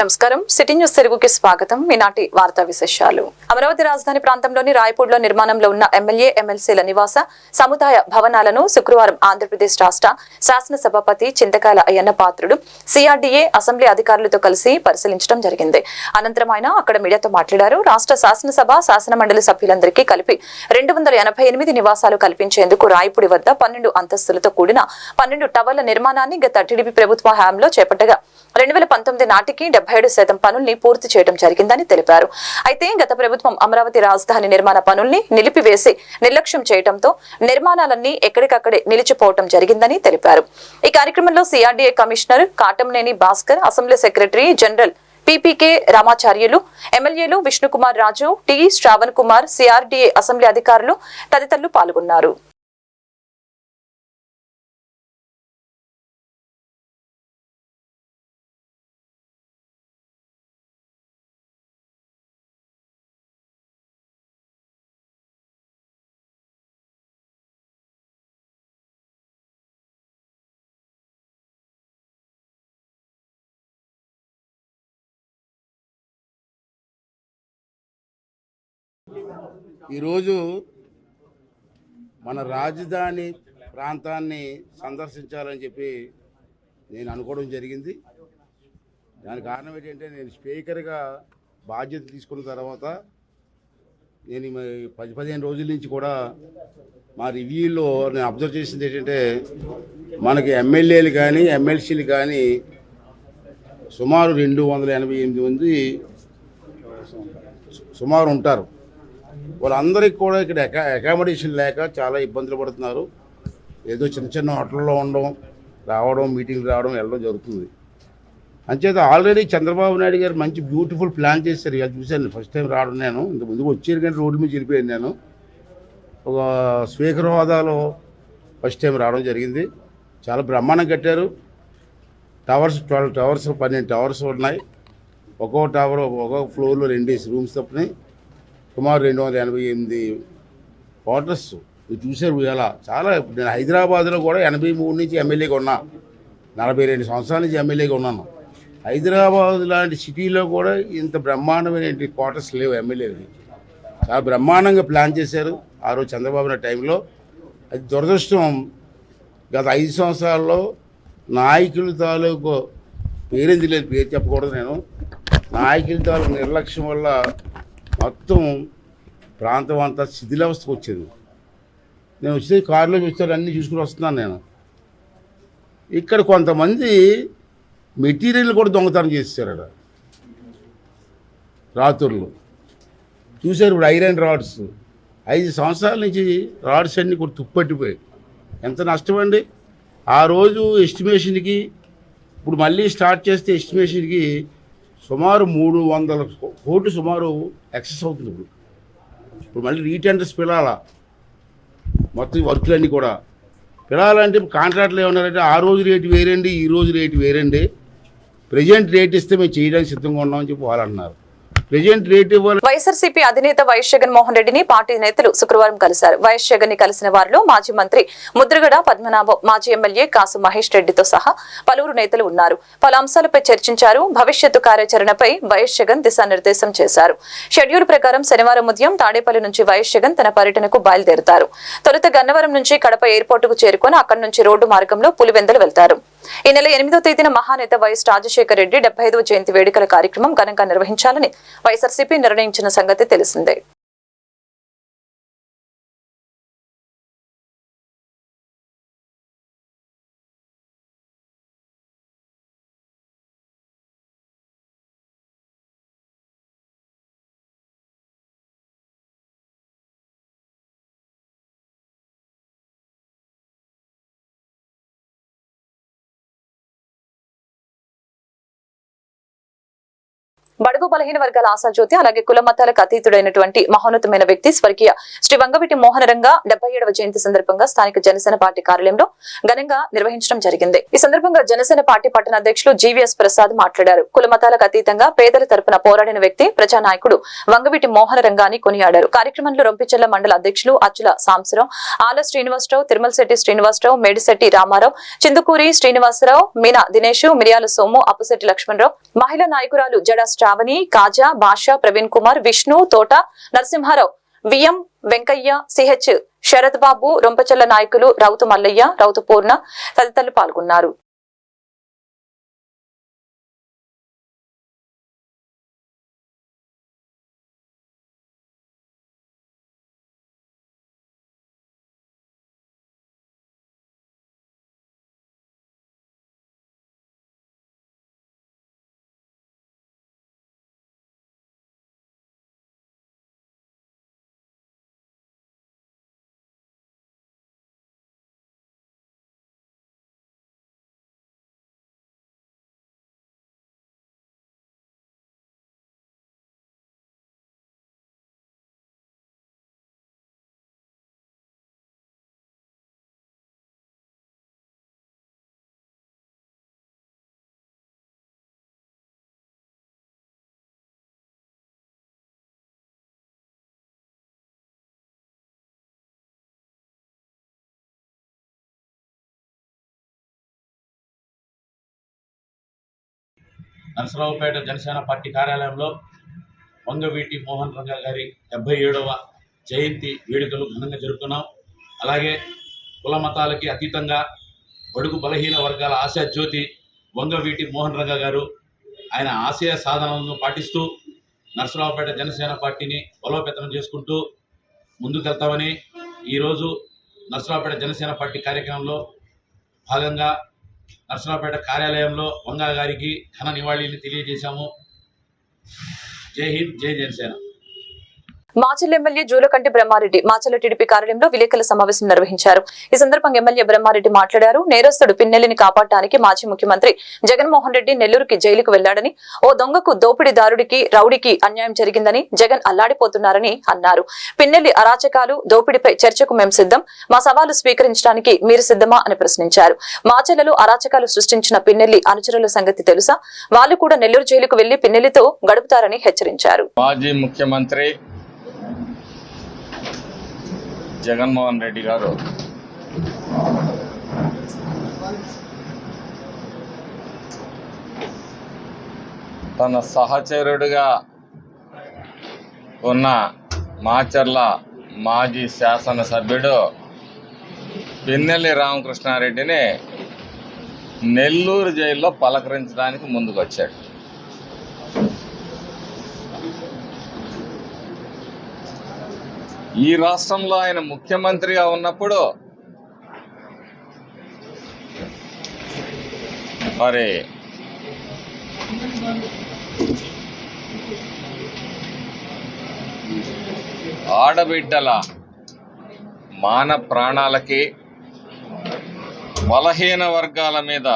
నమస్కారం. City news తెలుగుకి స్వాగతం. ఈనాటి వార్తా విశేషాలు. అమరావతి రాజధాని ప్రాంతంలోని రాయపూర్లో నిర్మాణంలో ఉన్న ఎమ్మెల్యే ఎమ్మెల్సీల నివాస సముదాయ భవనాలను శుక్రవారం ఆంధ్రప్రదేశ్ రాష్ట్ర శాసనసభాపతి చింతకాయల అయ్యన్న పాత్రుడు సిఆర్డీఏ అసెంబ్లీ అధికారులతో కలిసి పరిశీలించడం జరిగింది. అనంతరం ఆయన అక్కడ మీడియాతో మాట్లాడారు. రాష్ట్ర శాసనసభ శాసన మండలి సభ్యులందరికీ కలిపి 288 నివాసాలు కల్పించేందుకు రాయపూడి వద్ద 12 అంతస్తులతో కూడిన 12 టవర్ల నిర్మాణాన్ని గత టీడీపీ ప్రభుత్వ హయాంలో చేపట్టగా 2019 నాటికి 77% పనుల్ని పూర్తి చేయడం జరిగిందని తెలిపారు. అయితే గత ప్రభుత్వం అమరావతి రాజధాని నిర్మాణ పనుల్ని నిలిపివేసి నిర్లక్ష్యం చేయడంతో నిర్మాణాలన్నీ ఎక్కడికక్కడే నిలిచిపోవడం జరిగిందని తెలిపారు. ఈ కార్యక్రమంలో CRDA commissioner Katamneni Bhaskar, assembly secretary general PPK Ramacharyulu, ఎమ్మెల్యేలు Vishnukumar Raju, T Shravan Kumar, CRDA assembly అధికారులు తదితరులు పాల్గొన్నారు. ఈరోజు మన రాజధాని ప్రాంతాన్ని సందర్శించాలని చెప్పి నేను అనుకోవడం జరిగింది. దానికి కారణం ఏంటంటే, నేను స్పీకర్గా బాధ్యత తీసుకున్న తర్వాత నేను 10-15 రోజుల నుంచి కూడా మా రివ్యూలో నేను అబ్జర్వ్ చేసింది ఏంటంటే, మనకి ఎమ్మెల్యేలు కానీ ఎమ్మెల్సీలు కానీ సుమారు 288 మంది సుమారు ఉంటారు. వాళ్ళందరికీ కూడా ఇక్కడ అకామిడేషన్ లేక చాలా ఇబ్బందులు పడుతున్నారు. ఏదో చిన్న చిన్న హోటల్లో ఉండడం, రావడం, మీటింగ్లు రావడం, వెళ్ళడం జరుగుతుంది. అంచేత ఆల్రెడీ చంద్రబాబు నాయుడు గారు మంచి బ్యూటిఫుల్ ప్లాన్ చేశారు. ఇలా చూశాను, ఫస్ట్ టైం రావడం. నేను ఇంత ముందుకు వచ్చేది కానీ రోడ్డు మీద వెళ్ళిపోయాను. నేను ఒక స్పీకర్ హోదాలో ఫస్ట్ టైం రావడం జరిగింది. చాలా బ్రహ్మాండం కట్టారు. టవర్స్ 12 టవర్స్ 12 టవర్స్ ఉన్నాయి. ఒక్కో టవర్ ఒక్కొక్క ఫ్లోర్లో 2 రూమ్స్ తప్పని సుమారు 288 క్వార్టర్స్. ఇది చూశారు ఇలా. చాలా నేను హైదరాబాద్లో కూడా 83 నుంచి ఎమ్మెల్యేగా ఉన్నా, 42 సంవత్సరాల నుంచి ఎమ్మెల్యేగా ఉన్నాను. హైదరాబాద్ లాంటి సిటీలో కూడా ఇంత బ్రహ్మాండమైన క్వార్టర్స్ లేవు ఎమ్మెల్యేలకి. చాలా బ్రహ్మాండంగా ప్లాన్ చేశారు ఆ రోజు చంద్రబాబు నాయుడు టైంలో. అది దురదృష్టం, గత 5 సంవత్సరాల్లో నాయకుల తాలూకు పేరెందుకు లేదు, పేరు చెప్పకూడదు. నేను నాయకుల తాలూకు నిర్లక్ష్యం వల్ల మొత్తం ప్రాంతం అంతా శిథిలావస్థకు వచ్చేది. నేను వచ్చే కారులో చూస్తారు, అన్నీ చూసుకుని వస్తున్నాను. నేను ఇక్కడ కొంతమంది మెటీరియల్ కూడా దొంగతనం చేశారట రాత్రులు. చూశారు ఇప్పుడు ఐరన్ రాడ్స్ 5 సంవత్సరాల నుంచి రాడ్స్ అన్నీ కూడా తుప్పట్టిపోయాయి. ఎంత నష్టమండి. ఆ రోజు ఎస్టిమేషన్కి ఇప్పుడు మళ్ళీ స్టార్ట్ చేస్తే ఎస్టిమేషన్కి సుమారు 300 కోట్లు సుమారు ఎక్సెస్ అవుతుంది. ఇప్పుడు మళ్ళీ రీటెండర్స్ పిలాలా, మొత్తం వర్కులన్నీ కూడా పిలాలంటే కాంట్రాక్ట్లు ఏమన్నారంటే, ఆ రోజు రేటు వేరండి, ఈ రోజు రేటు వేరండి, ప్రజెంట్ రేట్ ఇస్తే మేము చేయడానికి సిద్ధంగా ఉన్నామని చెప్పి వాళ్ళు అన్నారు. ప్రజెంట్ రేట్ ఇవ్వాలి. వైఎస్ఆర్సీపీ అధినేత వైఎస్ జగన్మోహన్ రెడ్డిని పార్టీ నేతలు శుక్రవారం కలిశారు. వైఎస్ జగన్ ని కలిసిన వారిలో మాజీ మంత్రి ముద్రగడ పద్మనాభం, మాజీ ఎమ్మెల్యే కాసు మహేష్ రెడ్డితో సహా పలువురు నేతలు ఉన్నారు. పలు అంశాలపై చర్చించారు. భవిష్యత్తు కార్యాచరణపై వైఎస్ జగన్ దిశానిర్దేశం చేశారు. షెడ్యూల్ ప్రకారం శనివారం ఉదయం తాడేపల్లి నుంచి వైఎస్ జగన్ తన పర్యటనకు బయలుదేరుతారు. తొలుత గన్నవరం నుంచి కడప ఎయిర్పోర్టుకు చేరుకొని అక్కడి నుంచి రోడ్డు మార్గంలో పులివెందులు వెళ్తారు. ఈ నెల 8వ తేదీన మహానేత వైఎస్ రాజశేఖర రెడ్డి 75వ జయంతి వేడుకల కార్యక్రమం ఘనంగా నిర్వహించాలని వైఎస్ఆర్సీపీ నిర్ణయించిన సంగతి తెలిసిందే. బడుగు బలహీన వర్గాల ఆశాజ్యోతి అలాగే కుల మతాలకు అతీతుడైనటువంటి మహోన్నతమైన వ్యక్తి స్వర్గీయ శ్రీ వంగవీటి మోహనరంగ 77వ జయంతి సందర్భంగా స్థానిక జనసేన పార్టీ కార్యాలయంలో ఘనంగా నిర్వహించడం జరిగింది. ఈ సందర్భంగా జనసేన పార్టీ పట్టణ అధ్యక్షులు జీవీఎస్ ప్రసాద్ మాట్లాడారు. కుల మతాలకు అతీతంగా పేదల తరపున పోరాడిన వ్యక్తి ప్రజానాయకుడు వంగవీటి మోహనరంగాన్ని కొనియాడారు. కార్యక్రమంలో రొంపిచెర్ల మండల అధ్యక్షులు అచ్చుల సాంబశివరావు, ఆల శ్రీనివాసరావు, తిరుమలశెట్టి శ్రీనివాసరావు, మేడిశెట్టి రామారావు, చిందుకూరి శ్రీనివాసరావు, మీనా దినేష్, మిరియాల సోము, అప్పుశెట్టి లక్ష్మణరావు, మహిళా నాయకురాలు జడ శ్రావణి, కాజా, భాష, ప్రవీణ్ కుమార్, విష్ణు, తోట నరసింహారావు, విఎం వెంకయ్య, సిహెచ్ శరత్ బాబు, రొంపచెల్ల నాయకులు రౌతు మల్లయ్య, రౌతు పూర్ణ తదితరులు పాల్గొన్నారు. నరసరావుపేట జనసేన పార్టీ కార్యాలయంలో వంగవీటి మోహన్ రంగ గారి 77వ జయంతి వేడుకలు ఘనంగా జరుపుకున్నాం. అలాగే కుల మతాలకి అతీతంగా బడుగు బలహీన వర్గాల ఆశాజ్యోతి వంగవీటి మోహన్ రంగ గారు ఆయన ఆశయ సాధనలను పాటిస్తూ నరసరావుపేట జనసేన పార్టీని బలోపేతం చేసుకుంటూ ముందుకెళ్తామని ఈరోజు నరసరావుపేట జనసేన పార్టీ కార్యక్రమంలో భాగంగా నరసరావుపేట కార్యాలయంలో వంగా గారికి ఘన నివాళిని తెలియజేశాము. జై హింద్, జై జనసేన. మాచల్ ఎమ్మెల్యే జూలకంటి బ్రహ్మారెడ్డి మాచల్ టీడీపీ కార్యాలయంలో విలేకరుల సమావేశం నిర్వహించారు. ఈ సందర్భంగా ఎమ్మెల్యే బ్రహ్మారెడ్డి మాట్లాడారు. నేరస్తుడు పిన్నెల్లిని కాపాడటానికి మాజీ ముఖ్యమంత్రి జగన్మోహన్ రెడ్డి నెల్లూరుకి జైలుకు వెళ్లాడని, ఓ దొంగకు దోపిడీదారుడికి రౌడీకి అన్యాయం జరిగిందని జగన్ అల్లాడిపోతున్నారని అన్నారు. పిన్నెల్లి అరాచకాలు దోపిడీపై చర్చకు మేం సిద్ధం, మా సవాలు స్వీకరించడానికి మీరు సిద్ధమా అని ప్రశ్నించారు. మాచల్లలో అరాచకాలు సృష్టించిన పిన్నెల్లి అనుచరుల సంగతి తెలుసా? వాళ్లు కూడా నెల్లూరు జైలుకు వెళ్లి పిన్నెల్లితో గడుపుతారని హెచ్చరించారు. మాజీ ముఖ్యమంత్రి జగన్మోహన్ రెడ్డి గారు తన సహచరుడిగా ఉన్న మాచర్ల మాజీ శాసనసభ్యుడు పిన్నెల్లి రామకృష్ణారెడ్డిని నెల్లూరు జైల్లో పలకరించడానికి ముందుకొచ్చాడు. ఈ రాష్ట్రంలో ఆయన ముఖ్యమంత్రిగా ఉన్నప్పుడు మరి ఆడబిడ్డల మాన ప్రాణాలకి, బలహీన వర్గాల మీద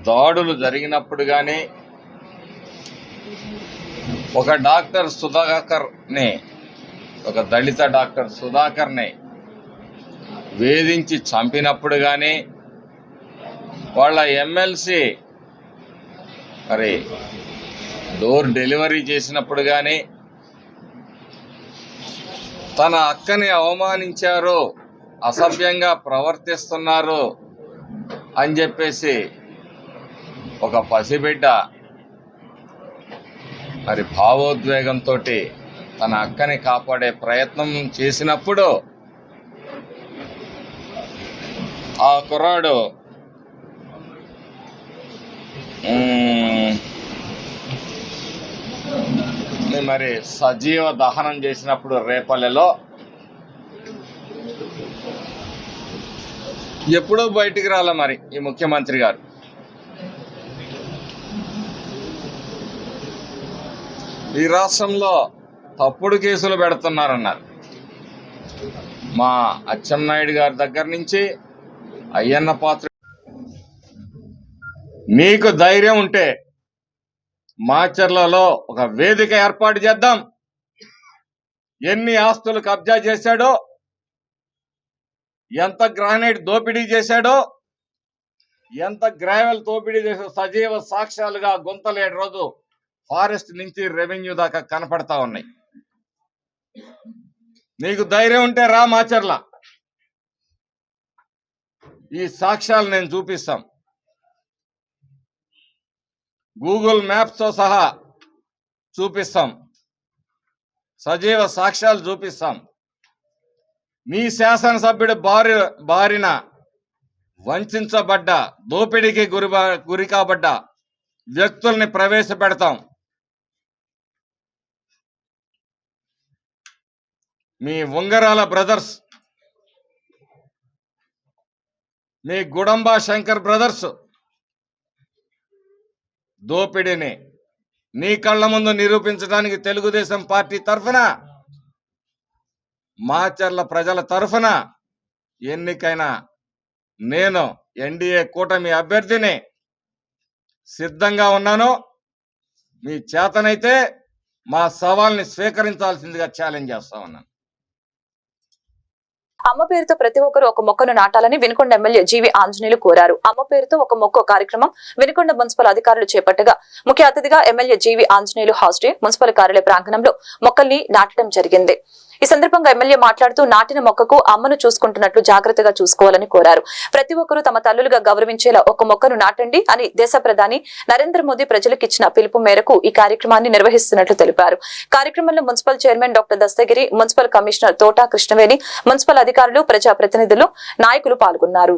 దాడులు జరిగినప్పుడు కానీ, ఒక డాక్టర్ సుధాకర్ని, ఒక దళిత డాక్టర్ సుధాకర్ని వేధించి చంపినప్పుడు కానీ, వాళ్ళ ఎమ్మెల్సీ మరి డోర్ డెలివరీ చేసినప్పుడు కానీ, తన అక్కని అవమానించారు, అసభ్యంగా ప్రవర్తిస్తున్నారు అని చెప్పేసి ఒక పసిబిడ్డ మరి భావోద్వేగంతో తన అక్కని కాపాడే ప్రయత్నం చేసినప్పుడు ఆ కుర్రాడు మరి సజీవ దహనం చేసినప్పుడు రేపల్లెలో ఎప్పుడూ బయటికి రాలే మరి ఈ ముఖ్యమంత్రి గారు. ఈ రాష్ట్రంలో తప్పుడు కేసులు పెడుతున్నారన్నారు. మా అచ్చెన్నాయుడు గారి దగ్గర నుంచి అయ్యన్న పాత్ర, నీకు ధైర్యం ఉంటే మాచర్లలో ఒక వేదిక ఏర్పాటు చేద్దాం. ఎన్ని ఆస్తులు కబ్జా చేశాడో, ఎంత గ్రానైట్ దోపిడీ చేశాడో, ఎంత గ్రావెల్ దోపిడీ చేశాడో సజీవ సాక్ష్యాలుగా గుంతలేడు రోజు ఫారెస్ట్ నుంచి రెవెన్యూ దాకా కనపడతా ఉన్నాయి. నీకు ధైర్యం ఉంటే రా మాచర్ల, ఈ సాక్ష్యాలు నేను చూపిస్తాం. గూగుల్ మ్యాప్స్తో సహా చూపిస్తాం, సజీవ సాక్ష్యాలు చూపిస్తాం. మీ శాసనసభ్యుడు బారిన వంచబడ్డ, దోపిడీకి గురి కాబడ్డ వ్యక్తుల్ని ప్రవేశపెడతాం. మీ ఉంగరాల బ్రదర్స్, మీ గుడంబా శంకర్ బ్రదర్స్ దోపిడీని నీ కళ్ళ ముందు నిరూపించడానికి తెలుగుదేశం పార్టీ తరఫున, మాచర్ల ప్రజల తరఫున ఎన్నికైన నేను ఎన్డీఏ కూటమి అభ్యర్థిని సిద్ధంగా ఉన్నాను. మీ చేతనైతే మా సవాల్ని స్వీకరించాల్సిందిగా ఛాలెంజ్ చేస్తా ఉన్నాను. అమ్మ పేరుతో ప్రతి ఒక్కరూ ఒక మొక్కను నాటాలని వినుకొండ ఎమ్మెల్యే జీవి ఆంజనేయులు కోరారు. అమ్మ పేరుతో ఒక మొక్క కార్యక్రమం వినుకొండ మున్సిపల్ అధికారులు చేపట్టగా ముఖ్య అతిథిగా ఎమ్మెల్యే జీవి ఆంజనేయులు హాస్టల్ మున్సిపల్ కార్యాలయ ప్రాంగణంలో మొక్కల్ని నాటడం జరిగింది. ఈ సందర్భంగా ఎమ్మెల్యే మాట్లాడుతూ నాటిన మొక్కకు అమ్మను చూసుకుంటున్నట్లు జాగ్రత్తగా చూసుకోవాలని కోరారు. ప్రతి ఒక్కరూ తమ తల్లులుగా గౌరవించేలా ఒక మొక్కను నాటండి అని దేశ ప్రధాని నరేంద్ర మోదీ ప్రజలకు ఇచ్చిన పిలుపు మేరకు ఈ కార్యక్రమాన్ని నిర్వహిస్తున్నట్లు తెలిపారు. కార్యక్రమంలో municipal chairman doctor Dastagiri, municipal commissioner Thota Krishnaveni, municipal అధికారులు, ప్రజాప్రతినిధులు, నాయకులు పాల్గొన్నారు.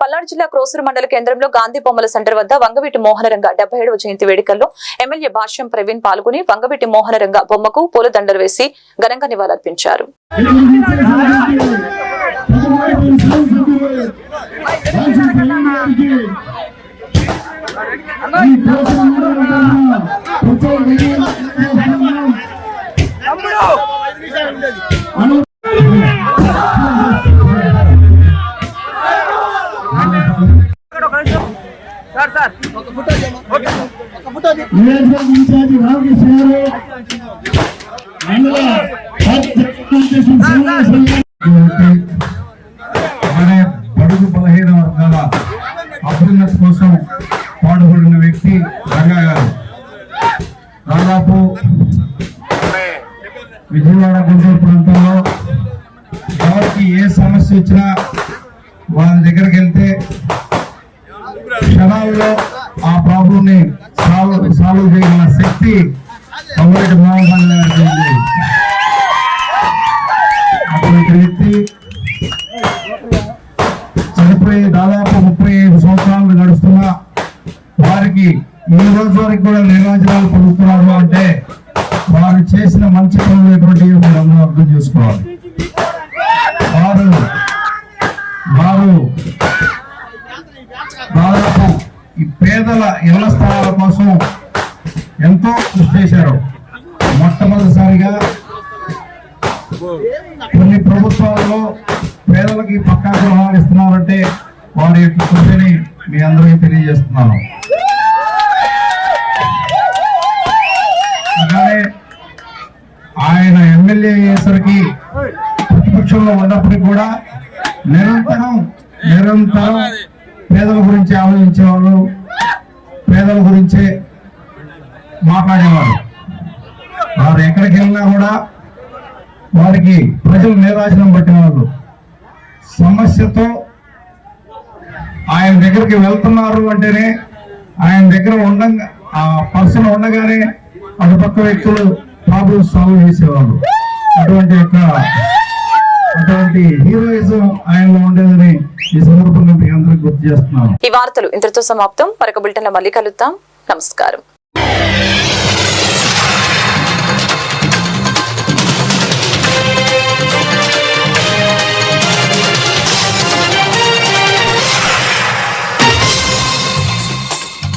పల్నాడు జిల్లా క్రోసూరు మండల కేంద్రంలో గాంధీ బొమ్మల సెంటర్ వద్ద వంగవీటి మోహనరంగ 77వ జయంతి వేడుకల్లో ఎమ్మెల్యే భాష్యం ప్రవీణ్ పాల్గొని వంగవీటి మోహనరంగ బొమ్మకు పూలదండలు వేసి ఘనంగా నివాళులర్పించారు. బడుగు బలహీన వర్గాల అభ్యున్నతి కోసం పాటుపడిన వ్యక్తి రంగా గారు. దాదాపు విజయవాడ గుంటూరు ప్రాంతంలో ఎవరికి ఏ సమస్య వచ్చినా వాళ్ళ దగ్గరికి వెళ్తే క్షణాల్లో ఆ ప్రాబ్లంని సాల్వ్ చేయగల శక్తి కొమరెడ్డి మోహన్ గారికి ఉంది. అటువంటి వ్యక్తి చనిపోయి దాదాపు 35 సంవత్సరాలు గడుస్తున్నా వారికి ఈ రోజు వరకు కూడా నిర్వచనాలు పొందుతున్నారు అంటే వారు చేసిన మంచి పనులు ఎటువంటి అందరూ అర్థం చేసుకోవాలి. వారు దాదాపు ఈ పేదల ఇళ్ల స్థలాల కోసం ఎంతో కృషి చేశారు. మొట్టమొదటిసారిగా కొన్ని ప్రభుత్వాలలో పేదలకి పక్కా గృహాలు ఇస్తున్నారంటే వారి యొక్క కృషిని మీ అందరికీ తెలియజేస్తున్నాను. అలానే ఆయన ఎమ్మెల్యే అయ్యేసరికి ప్రతిపక్షంలో ఉన్నప్పటికీ కూడా నిరంతరం పేదల గురించి ఆలోచించేవాళ్ళు, పేదల గురించే మాట్లాడేవారు. వారు ఎక్కడికి వెళ్ళినా కూడా వారికి ప్రజలు నిరాశనం పట్టేవాళ్ళు. సమస్యతో ఆయన దగ్గరికి వెళ్తున్నారు అంటేనే ఆయన దగ్గర ఆ పర్సన్ ఉండగానే అటుపక్క వ్యక్తులు ప్రాబ్లమ్ సాల్వ్ చేసేవాళ్ళు. అటువంటి హీరోయిజం ఆయనలో ఉండేదని ఈ సందర్భంగా మీ అందరికి గుర్తు చేస్తున్నాను. ఈ వార్తలు ఇంతటితో సమాప్తం. మరొక బులెటిన్లో మళ్ళీ కలుద్దాం. నమస్కారం.